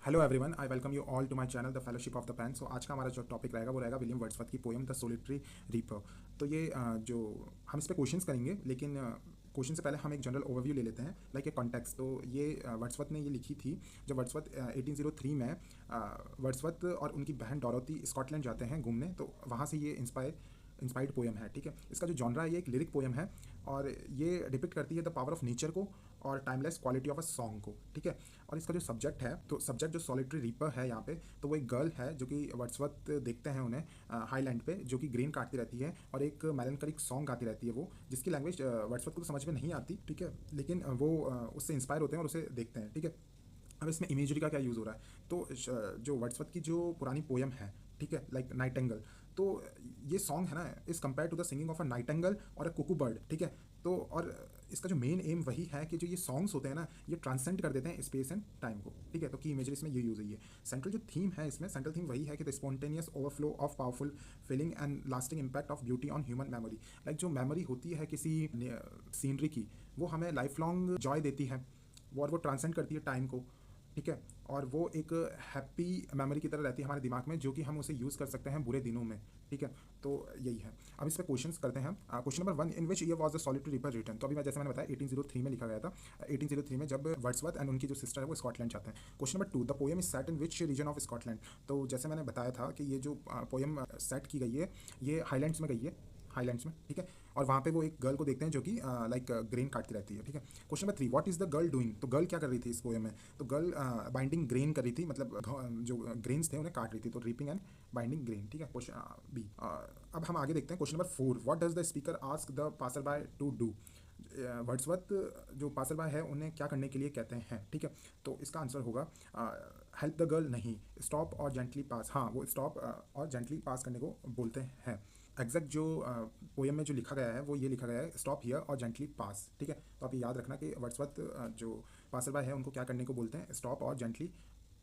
Hello everyone, I welcome you all to my channel the fellowship of the pen. So आज का हमारा जो topic रहेगा वो रहेगा विलियम वर्ड्सवर्थ की पोएम द सोलिटरी रीपर। तो ये जो हम इस पे क्वेश्चंस करेंगे, लेकिन क्वेश्चन से पहले हम एक जनरल ओवरव्यू ले लेते हैं, लाइक ए कॉन्टेक्स्ट। तो ये वर्ड्सवर्थ ने ये लिखी थी जब वर्ड्सवर्थ 1803 में वर्ड्सवर्थ और उनकी बहन डॉरोथी स्कॉटलैंड जाते हैं घूमने, तो वहाँ से ये इंस्पायर्ड पोएम है। ठीक है, इसका जो जॉनरा है ये एक लिरिक पोएम है और ये डिपिक्ट करती है द पावर ऑफ नेचर को और timeless quality of a song को। ठीक है, और इसका जो सब्जेक्ट है, तो सब्जेक्ट जो सॉलिटरी रीपर है यहाँ पे, तो वो एक गर्ल है जो कि वर्ड्सवर्थ देखते हैं उन्हें हाईलैंड पे, जो कि ग्रेन काटती रहती है और एक मेलनकलिक सॉन्ग गाती रहती है वो, जिसकी लैंग्वेज वर्ड्सवर्थ को तो समझ में नहीं आती। ठीक है, लेकिन वो उससे इंस्पायर होते हैं और उसे देखते हैं। ठीक है, अब इसमें इमेजरी का क्या यूज़ हो रहा है, तो जो वर्ड्सवर्थ की जो पुरानी पोयम है, ठीक है, लाइक नाइटेंगल, तो ये सॉन्ग है ना, is compare to the singing of a nightingale और अ कुकू बर्ड। ठीक है, तो और इसका जो मेन एम वही है कि जो ये सॉन्ग्स होते हैं ना, ये ट्रांसेंड कर देते हैं स्पेस एंड टाइम को। ठीक है, तो की इमेजरी इसमें ये यूज़ हुई है। सेंट्रल जो थीम है इसमें, सेंट्रल थीम वही है कि the spontaneous overflow of powerful feeling and lasting impact of beauty on human memory. Like जो मेमोरी होती है किसी सीनरी की, वो हमें लाइफ लॉन्ग जॉय देती है और वो ट्रांसेंड करती है टाइम को। ठीक है, और वो एक हैप्पी मेमोरी की तरह रहती है हमारे दिमाग में, जो कि हम उसे यूज़ कर सकते हैं बुरे दिनों में। ठीक है, तो यही है। अब इस पर क्वेश्चंस करते हैं। Question number 1, in which year was the solitary reaper written. तो अभी मैं जैसे मैंने बताया 1803 में लिखा गया था। 1803 में जब वर्ड्सवर्थ एंड उनकी जो सिस्टर है वो स्कॉटलैंड जाते हैं। Question number 2, the poem is set in which region of Scotland. तो जैसे मैंने बताया था कि ये जो पोएम सेट की गई है ये हाईलैंड्स में गई है, हाईलैंड्स में। ठीक है, और वहाँ पे वो एक गर्ल को देखते हैं जो कि लाइक ग्रेन काटती रहती है। ठीक है, question number 3, what is the girl doing. तो गर्ल क्या कर रही थी इस पोएम में, तो गर्ल बाइंडिंग ग्रेन कर रही थी, मतलब जो ग्रेन्स थे उन्हें काट रही थी, तो रीपिंग एंड बाइंडिंग ग्रेन। ठीक है, क्वेश्चन बी। अब हम आगे देखते हैं question number 4, what does the speaker ask the passer by two do. Wordsworth जो पासर बाय है उन्हें क्या करने के लिए कहते हैं। ठीक है, तो इसका आंसर होगा हेल्प द गर्ल नहीं, स्टॉप और जेंटली पास। हाँ, वो स्टॉप और जेंटली पास करने को बोलते हैं। एग्जैक्ट जो पोएम में जो लिखा गया है वो ये लिखा गया है, स्टॉप हियर और जेंटली पास। ठीक है, तो आप ये याद रखना कि वर्ड्सवर्थ जो पासर बाय है उनको क्या करने को बोलते हैं, स्टॉप और जेंटली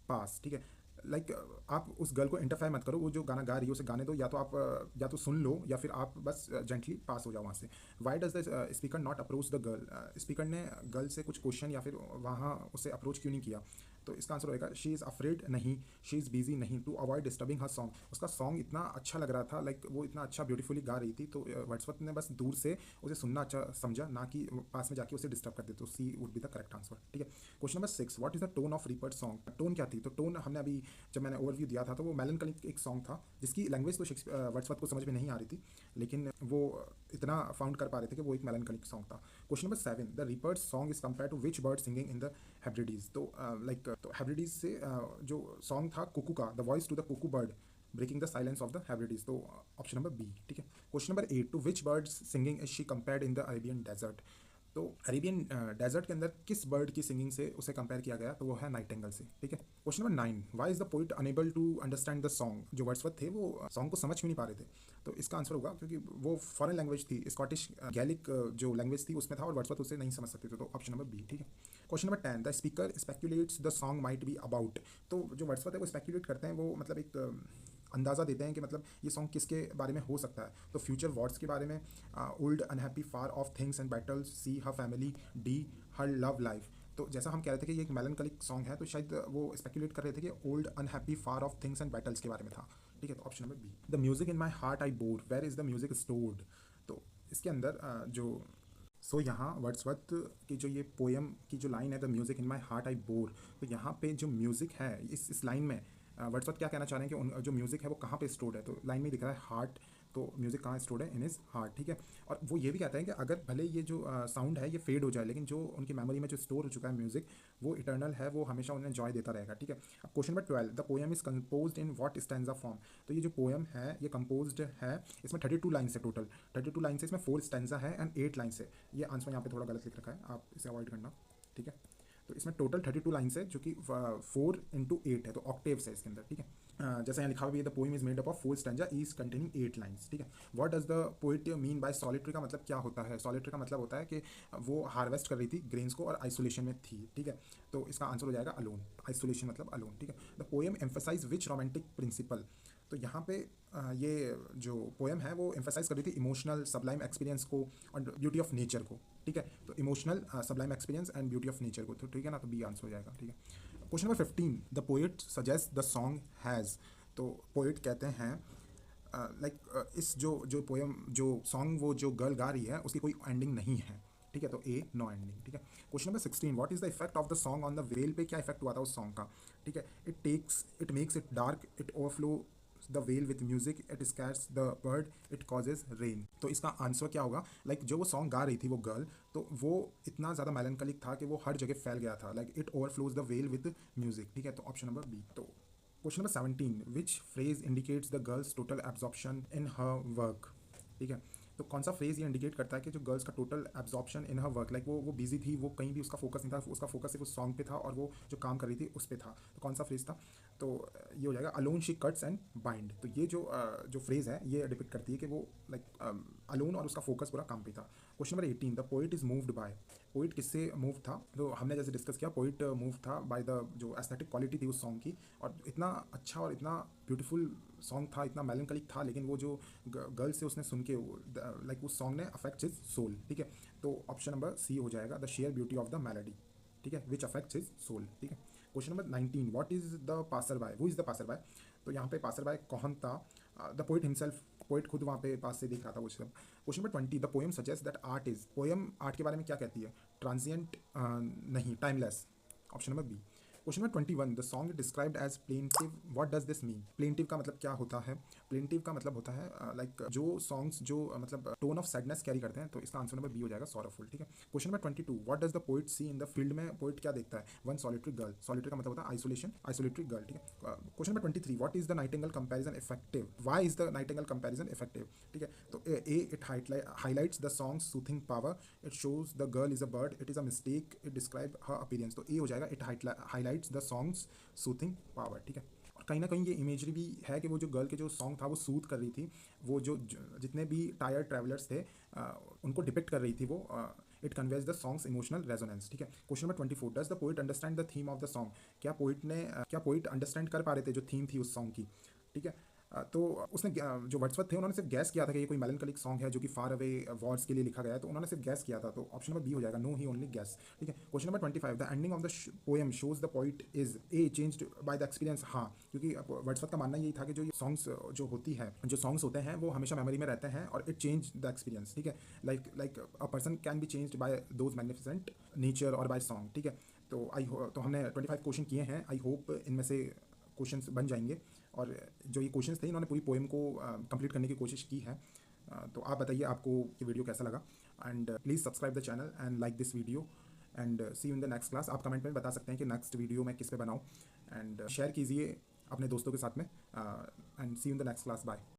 पास। ठीक है, लाइक आप उस गर्ल को इंटरफेयर मत करो, वो जो गाना गा रही है उसे गाने दो, या तो आप या तो सुन लो या फिर आप बस जेंटली पास हो जाओ वहाँ से। Why does the speaker not approach the girl. Speaker ने गर्ल से कुछ क्वेश्चन या फिर वहाँ उसे अप्रोच क्यों नहीं किया, तो इसका आंसर होगा शी इज़ अफ्रेड नहीं, शी इज़ बिजी नहीं, to avoid disturbing her song. उसका सॉन्ग इतना अच्छा लग रहा था, लाइक वो इतना अच्छा ब्यूटीफुली गा रही थी, तो वर्ड्सवर्थ ने बस दूर से उसे सुनना अच्छा समझा, ना कि पास में जाके उसे डिस्टर्ब कर दे। तो C would be the correct answer. ठीक है, question number 6, what is the tone of reaper's song. Tone क्या थी, तो टोन हमने अभी जब मैंने ओवरव्यू दिया था तो वो मेलनकलिक एक सॉन्ग था, जिसकी लैंग्वेज तो वर्ड्सवर्थ को समझ में नहीं आ रही थी, लेकिन वो इतना फाउंड कर पा रहे थे कि वो एक मेलनकलिक सॉन्ग था। Question number 7, the reaper's song is compare to which bird singing in the Hebrides. तो लाइक तो हेब्रिडीज से जो सॉन्ग था कुकू का, the voice to the cuckoo bird breaking the silence of the Hebrides, तो option number B. ठीक है, question number 8, to which birds singing is she compared in the Arabian desert. तो Arabian desert के अंदर किस bird की singing से उसे कंपेयर किया गया, तो वो है नाइटेंगल से। ठीक है, question number 9, why is the poet unable to understand the song. जो वर्ड्सवर्थ थे वो सॉन्ग को समझ भी नहीं पा रहे थे, तो इसका आंसर होगा क्योंकि वो फॉरेन लैंग्वेज थी, स्कॉटिश गैलिक जो लैंग्वेज थी उसमें था और वर्ड्सवर्थ उसे नहीं समझ सकते थे, तो ऑप्शन नंबर बी। ठीक है, question number 10, the speaker speculates the song might be about. तो जो वर्ड्सवर्थ है वो स्पेक्यूलेट करते हैं, वो मतलब एक अंदाज़ा देते हैं कि मतलब ये सॉन्ग किसके बारे में हो सकता है, तो फ्यूचर वॉर्स के बारे में, old unhappy far off things and battles, C her family, D her love life. तो जैसा हम कह रहे थे कि ये एक मेलनकलिक सॉन्ग है, तो शायद वो स्पेक्यूलेट कर रहे थे कि old unhappy far off things and battles के बारे में था। ठीक है, तो option number B. The music in my heart I bore, where is the music stored. तो इसके अंदर जो यहाँ वर्ड्सवर्थ की जो ये पोएम की जो लाइन है, the music in my heart I bore, तो यहाँ पे जो म्यूजिक है इस लाइन में वर्ड्सवर्थ क्या कहना चाह रहे हैं कि जो म्यूजिक है वो कहाँ पे स्टोर्ड है, तो लाइन में दिख रहा है हार्ट, तो म्यूजिक कहाँ स्टोर्ड है, इन इज हार्ट। ठीक है, और वो ये भी कहते हैं कि अगर भले ये जो साउंड है ये फेड हो जाए, लेकिन जो उनकी मेमोरी में जो स्टोर हो चुका है म्यूजिक वो इटर्नल है, वो हमेशा उन्हें जॉय देता रहेगा। ठीक है, अब question number 12, the poem is compose in what stanza form. तो ये जो पोएम है ये कंपोज है, इसमें 32 लाइन्स है टोटल, 32 लाइन्स है, इसमें 4 स्टैंजा है एंड 8 लाइन्स है। ये आंसर यहाँ पे थोड़ा गलत लिख रखा है, आप इसे अवॉइड करना। ठीक है, तो इसमें टोटल 32 लाइन्स है, जो कि 4 इंटू 8 है, तो ऑक्टेव्स है इसके अंदर। ठीक है, जैसे यहाँ लिखा हुआ है the poem is made up of 4 stanza each containing 8 lines. ठीक है, what does the poet mean by solitary का मतलब क्या होता है। सॉलिटरी का मतलब होता है कि वो हार्वेस्ट कर रही थी ग्रेन्स को और आइसोलेशन में थी। ठीक है, तो इसका आंसर हो जाएगा अलोन, आइसोलेशन मतलब अलोन। ठीक है, the poem emphasize which romantic principle. तो यहाँ पे ये जो पोएम है वो एम्फेसाइज कर रही थी इमोशनल सबलाइम एक्सपीरियंस को और ब्यूटी ऑफ नेचर को। ठीक है, तो emotional Sublime experience and beauty of nature को, तो ठीक है ना, तो बी आंसर हो जाएगा। ठीक है, question number 15, the poet suggest the song has. तो पोएट कहते हैं इस जो पोएम जो सॉन्ग वो जो गर्ल गा रही है उसकी कोई एंडिंग नहीं है। ठीक है, तो ए नो एंडिंग। ठीक है, question number 16, what is the effect of the song on the well पे क्या इफेक्ट हुआ था उस सॉन्ग का। ठीक है, it makes it dark, it overflow the vale with music, it scats the bird, it causes rain. तो इसका आंसर क्या होगा, जो वो सॉन्ग गा रही थी वो गर्ल, तो वो इतना ज़्यादा मेलनकलिक था कि वो हर जगह फैल गया था, it overflows the well with music. ठीक है, तो ऑप्शन नंबर बी। तो question number 17, which phrase indicates the girls total absorption in her work. ठीक है, तो कौन सा फ्रेज ये इंडिकेट करता है कि जो गर्ल्स का total absorption in her work, वो बिजी थी, वो कहीं भी उसका फोकस नहीं था, उसका फोकस सिर्फ उस सॉन्ग पे था और वो जो काम कर रही थी उस पे था। तो कौन सा फ्रेज था, तो ये हो जाएगा alone she cuts and bind. तो ये जो फ्रेज है ये डिपिक्ट करती है कि वो अलोन और उसका फोकस पूरा काम पे था। Question number 18, the poet is moved by. Poet किससे मूव था, तो हमने जैसे डिस्कस किया पोइट मूव था बाय द जो एस्थेटिक क्वालिटी थी उस सॉन्ग की, और इतना अच्छा और इतना ब्यूटीफुल सॉन्ग था, इतना मेलनकलिक था, लेकिन वो जो गर्ल से उसने सुन के उस सॉन्ग ने अफेक्ट हिज सोल। ठीक है, तो ऑप्शन नंबर सी हो जाएगा, the sheer beauty of the melody. ठीक है, विच अफेक्ट्स हिज सोल। ठीक है, question number 19, what is the passer by, who is the passer by. तो यहाँ पे पासर बाय कौन था, द पोइट हिमसेल्फ, पोइट खुद वहाँ पे पास से देख रहा था वो सब। Question number 20, the poem suggest that art is, poem art के बारे में क्या कहती है, ट्रांजिएंट नहीं, timeless. Option number B. Question number 21, the song described as plaintive, what does this mean. Plaintive का मतलब क्या होता है, प्लेंटिव का मतलब होता है जो सॉन्ग्स जो टोन ऑफ सैडनेस कैरी करते हैं, तो इसका आंसर नंबर बी हो जाएगा, सॉरफुल। ठीक है, question number 22, what does the poet see in the field में, पोइट क्या देखता है, वन सॉलिटरी गर्ल। सॉलिटरी का मतलब होता है आइसोलेशन, आइसोलेटरी गर्ल। ठीक है, question number 23, what is the nightingale comparison effective, why is the nightingale comparison effective. ठीक है, तो A it highlights the song soothing power, it shows the girl is a bird, it is a mistake, it describe her appearance. तो A हो जाएगा, it highlights the song's soothing power. ठीक है, और कहीं ना कहीं ये इमेजरी भी है कि वो जो गर्ल के जो सॉन्ग था वो सूथ कर रही थी, वो जितने भी टायर्ड ट्रैवलर्स थे उनको डिपिक्ट कर रही थी वो, it conveys the songs emotional resonance. ठीक है, question number 24, does the poet understand the theme of the song. क्या पोइट अंडरस्टैंड कर पा रहे थे जो थीम थी उस सॉन्ग की। ठीक है, तो उसने जो वर्ड्सवर्थ थे उन्होंने सिर्फ गैस किया था कि ये कोई मेलनकलिक सॉन्ग है जो कि फार अवे वॉर्स के लिए लिखा गया है, तो उन्होंने सिर्फ गैस किया था, तो ऑप्शन नंबर बी हो जाएगा, नो ही ओनली गैस। ठीक है, question number 25, the ending of the poem shows the poet is a changed by the experience. हाँ, क्योंकि वर्ड्सवर्थ का मानना यही था कि जो सॉन्ग्स जो सॉन्ग्स होते हैं वो हमेशा मेमोरी में रहते हैं और इट चेंज द एक्सपीरियंस। ठीक है, like a person can be changed by those magnificent nature और बाय सॉन्ग। ठीक है, तो हमने 25 क्वेश्चन किए हैं, आई होप इनमें से क्वेश्चंस बन जाएंगे, और जो ये क्वेश्चंस थे इन्होंने पूरी पोएम को कंप्लीट करने की कोशिश की है। तो आप बताइए आपको ये वीडियो कैसा लगा, and please subscribe the channel and like this video, and see you in the next class. आप कमेंट में बता सकते हैं कि नेक्स्ट वीडियो मैं किस पे बनाऊँ, एंड शेयर कीजिए अपने दोस्तों के साथ में, and see you in the next class, bye.